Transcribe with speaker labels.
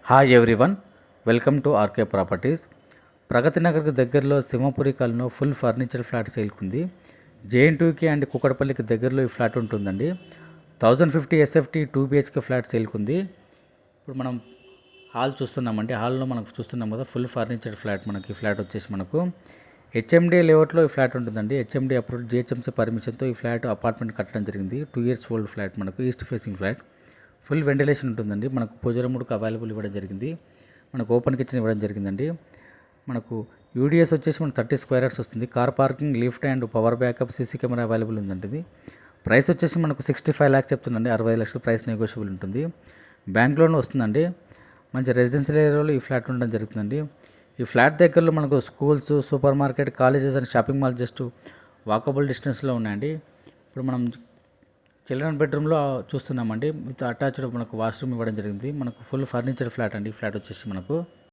Speaker 1: Hi everyone, welcome to RK properties. Pragathi నగర్కి దగ్గరలో సింహపురి కాలనీలో ఫుల్ ఫర్నిచర్ ఫ్లాట్ సేల్కుంది. జేఎన్2కి అండ్ కుకట్పల్లికి దగ్గరలో ఈ ఫ్లాట్ ఉంటుందండి. 1050 ఎస్ఎఫ్టీ 2 BHK ఫ్లాట్ సేల్కుంది. ఇప్పుడు మనం హాల్ చూస్తున్నామండి. హాల్లో మనకు చూస్తున్నాం కదా, ఫుల్ ఫర్నిచర్ ఫ్లాట్. మనకి ఫ్లాట్ వచ్చేసి మనకు హెచ్ఎండి లేఅవుట్లో ఈ ఫ్లాట్ ఉంటుందండి. హెచ్ఎండి అప్రూవ్డ్ జిహెచ్ఎంసీ పర్మిషన్తో ఈ ఫ్లాట్ అపార్ట్మెంట్ కట్టడం జరిగింది. 2 years ఓల్డ్ ఫ్లాట్. మనకు east facing flat. Full ventilation ఉంటుందండి. మనకు పూజరముడుకు అవైలబుల్ ఇవ్వడం జరిగింది. మనకు ఓపెన్ కిచెన్ ఇవ్వడం జరిగిందండి. మనకు యూడిఎస్ వచ్చేసి మనకు 30 square yards వస్తుంది. Car parking, lift and power backup, CC camera available ఉందండి. ఇది ప్రైస్ వచ్చేసి మనకు 65 lakhs చెప్తుందండి. 65 లక్షల ప్రైస్ నెగోషియబుల్ ఉంటుంది. బ్యాంక్ లోన్ వస్తుందండి. మంచి రెసిడెన్షియల్ ఏరియాలో ఈ ఫ్లాట్ ఉండడం జరుగుతుందండి. ఈ ఫ్లాట్ దగ్గరలో మనకు schools, super market, colleges and shopping mall just walkable డిస్టెన్స్లో ఉన్నాయండి. ఇప్పుడు మనం చిల్డ్రన్ బెడ్రూమ్లో చూస్తున్నామండి. విత్ అటాచ్డ్ మనకు వాష్రూమ్ ఇవ్వడం జరిగింది. మనకు ఫుల్ ఫర్నిచర్ ఫ్లాట్ అండి. ఈ ఫ్లాట్ వచ్చేసి మనకు